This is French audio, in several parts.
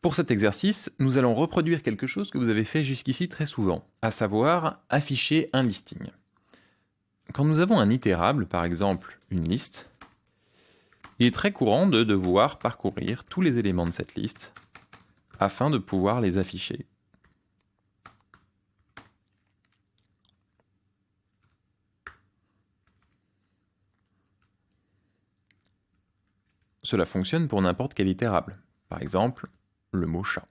Pour cet exercice, nous allons reproduire quelque chose que vous avez fait jusqu'ici très souvent, à savoir afficher un listing. Quand nous avons un itérable, par exemple une liste, il est très courant de devoir parcourir tous les éléments de cette liste afin de pouvoir les afficher. Cela fonctionne pour n'importe quel itérable, par exemple le mot chat.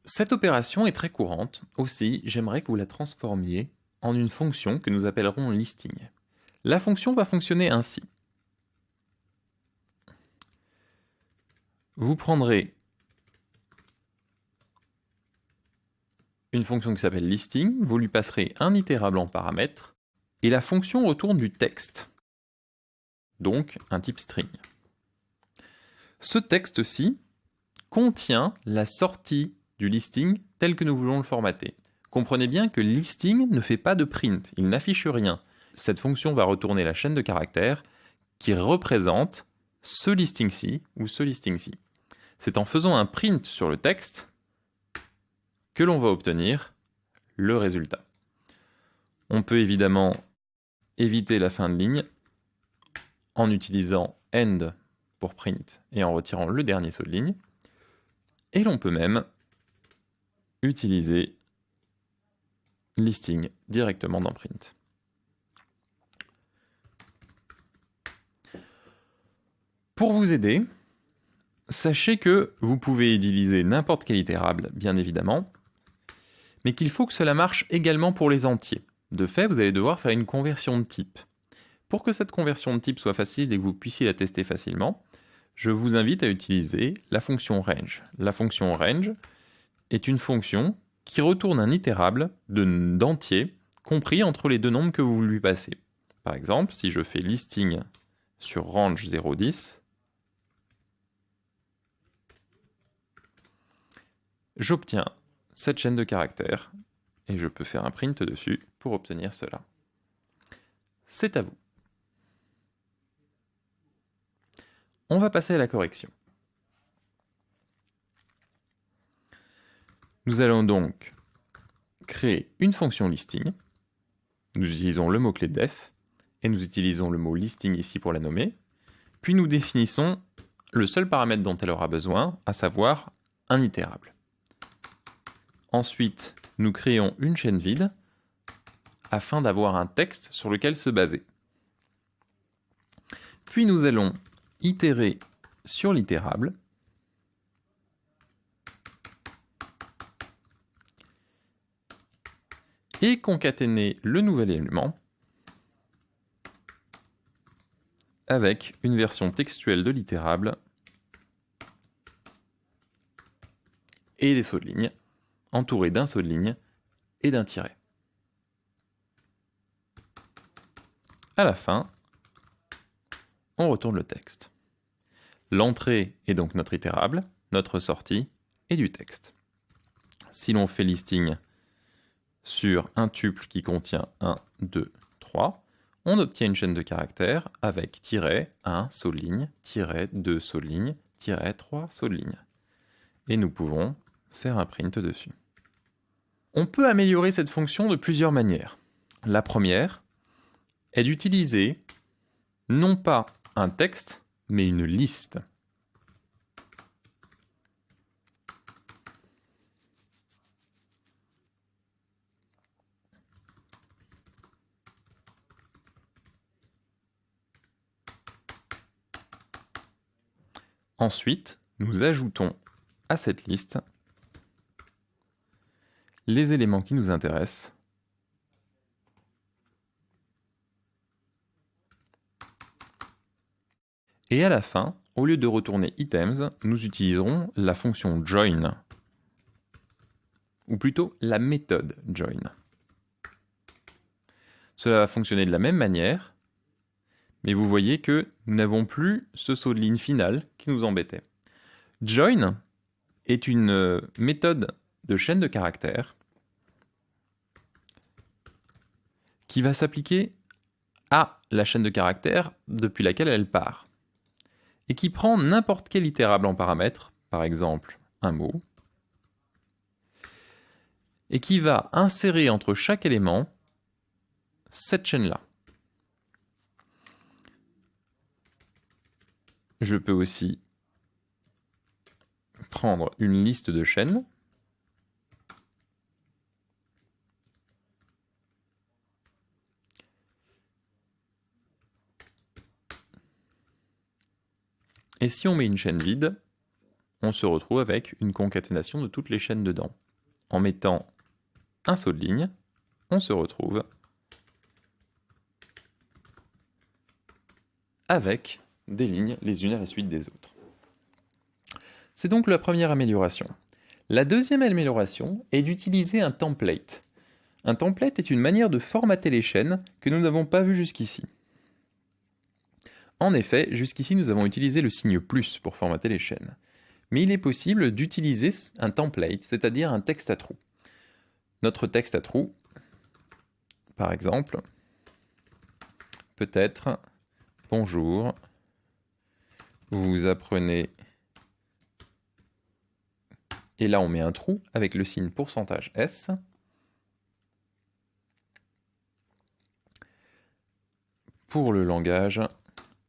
Cette opération est très courante, aussi j'aimerais que vous la transformiez en une fonction que nous appellerons listing. La fonction va fonctionner ainsi. Vous prendrez une fonction qui s'appelle listing, vous lui passerez un itérable en paramètre, et la fonction retourne du texte, donc un type string. Ce texte-ci contient la sortie du listing tel que nous voulons le formater. Comprenez bien que listing ne fait pas de print, il n'affiche rien. Cette fonction va retourner la chaîne de caractères qui représente ce listing-ci ou ce listing-ci. C'est en faisant un print sur le texte que l'on va obtenir le résultat. On peut évidemment éviter la fin de ligne en utilisant end pour print et en retirant le dernier saut de ligne. Et l'on peut même utiliser listing directement dans print. Pour vous aider, sachez que vous pouvez utiliser n'importe quel itérable, bien évidemment, mais qu'il faut que cela marche également pour les entiers. De fait, vous allez devoir faire une conversion de type. Pour que cette conversion de type soit facile et que vous puissiez la tester facilement, je vous invite à utiliser la fonction range. La fonction range est une fonction qui retourne un itérable d'entier compris entre les deux nombres que vous lui passez. Par exemple, si je fais listing sur range 0,10, j'obtiens cette chaîne de caractères et je peux faire un print dessus pour obtenir cela. C'est à vous. On va passer à la correction. Nous allons donc créer une fonction listing. Nous utilisons le mot-clé def et nous utilisons le mot listing ici pour la nommer. Puis nous définissons le seul paramètre dont elle aura besoin, à savoir un itérable. Ensuite, nous créons une chaîne vide afin d'avoir un texte sur lequel se baser. Puis nous allons itérer sur l'itérable et concaténer le nouvel élément avec une version textuelle de l'itérable et des sauts de ligne, entourés d'un saut de ligne et d'un tiret. À la fin, on retourne le texte. L'entrée est donc notre itérable, notre sortie est du texte. Si l'on fait listing sur un tuple qui contient 1, 2, 3, on obtient une chaîne de caractères avec tiret 1 saut de ligne, tiret 2 saut de ligne, tiret 3 saut de ligne. Et nous pouvons faire un print dessus. On peut améliorer cette fonction de plusieurs manières. La première est d'utiliser non pas un texte, mais une liste. Ensuite, nous ajoutons à cette liste les éléments qui nous intéressent et à la fin, au lieu de retourner items, nous utiliserons la fonction join, ou plutôt la méthode join. Cela va fonctionner de la même manière, mais vous voyez que nous n'avons plus ce saut de ligne final qui nous embêtait. Join est une méthode de chaîne de caractères qui va s'appliquer à la chaîne de caractères depuis laquelle elle part. et qui prend n'importe quel itérable en paramètre, par exemple un mot, et qui va insérer entre chaque élément cette chaîne-là. Je peux aussi prendre une liste de chaînes et si on met une chaîne vide, on se retrouve avec une concaténation de toutes les chaînes dedans. En mettant un saut de ligne, on se retrouve avec des lignes les unes à la suite des autres. C'est donc la première amélioration. La deuxième amélioration est d'utiliser un template. Un template est une manière de formater les chaînes que nous n'avons pas vu jusqu'ici. En effet, jusqu'ici nous avons utilisé le signe plus pour formater les chaînes. Mais il est possible d'utiliser un template, c'est-à-dire un texte à trous. Notre texte à trous, par exemple, peut être « Bonjour, vous apprenez » et là on met un trou avec le signe %S. Pour le langage,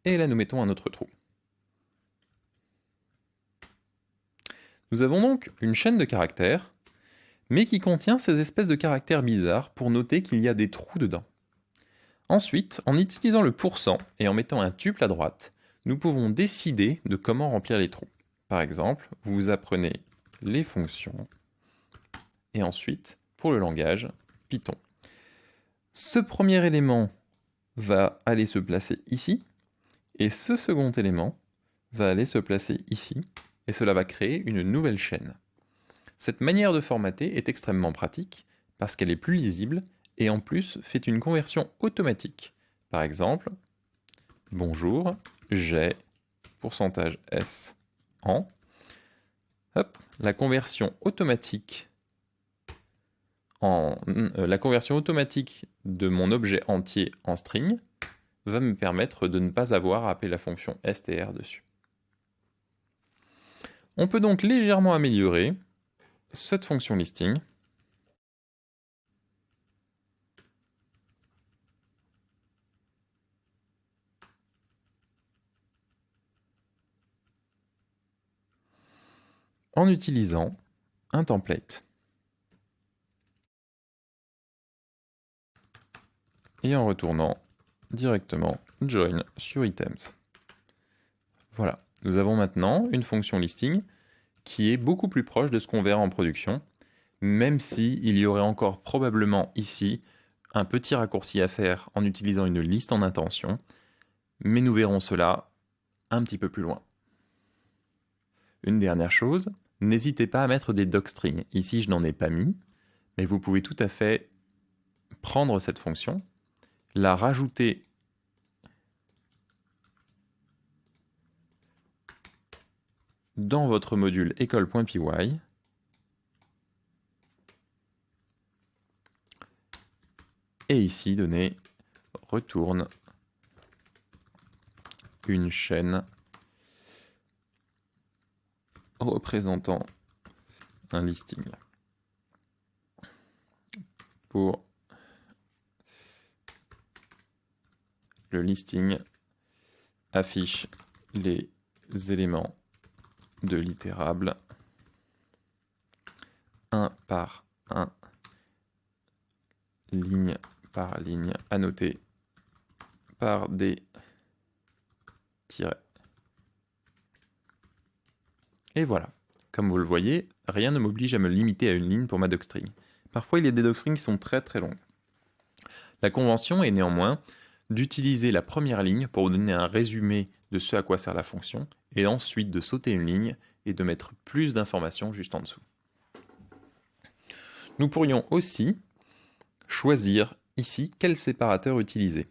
et là nous mettons un autre trou. Nous avons donc une chaîne de caractères, mais qui contient ces espèces de caractères bizarres pour noter qu'il y a des trous dedans. Ensuite, en utilisant le pourcent et en mettant un tuple à droite, nous pouvons décider de comment remplir les trous. Par exemple, vous apprenez les fonctions, et ensuite, pour le langage, Python. Ce premier élément va aller se placer ici, et ce second élément va aller se placer ici, et cela va créer une nouvelle chaîne. Cette manière de formater est extrêmement pratique, parce qu'elle est plus lisible, et en plus fait une conversion automatique. Par exemple, bonjour, j'ai %S en. Hop, la conversion automatique de mon objet entier en string va me permettre de ne pas avoir à appeler la fonction str dessus. On peut donc légèrement améliorer cette fonction listing en utilisant un template et en retournant directement join sur items. Voilà, nous avons maintenant une fonction listing qui est beaucoup plus proche de ce qu'on verra en production, même si il y aurait encore probablement ici un petit raccourci à faire en utilisant une liste en intention, mais nous verrons cela un petit peu plus loin. Une dernière chose, n'hésitez pas à mettre des docstrings. Ici, je n'en ai pas mis, mais vous pouvez tout à fait prendre cette fonction, la rajouter dans votre module école.py et ici donner retourne une chaîne représentant un listing. Pour le listing, affiche les éléments de l'itérable un par un, ligne par ligne, annoté par des tirets. Et voilà. Comme vous le voyez, rien ne m'oblige à me limiter à une ligne pour ma docstring. Parfois, il y a des docstrings qui sont très très longues. La convention est néanmoins d'utiliser la première ligne pour donner un résumé de ce à quoi sert la fonction, et ensuite de sauter une ligne et de mettre plus d'informations juste en dessous. Nous pourrions aussi choisir ici quel séparateur utiliser.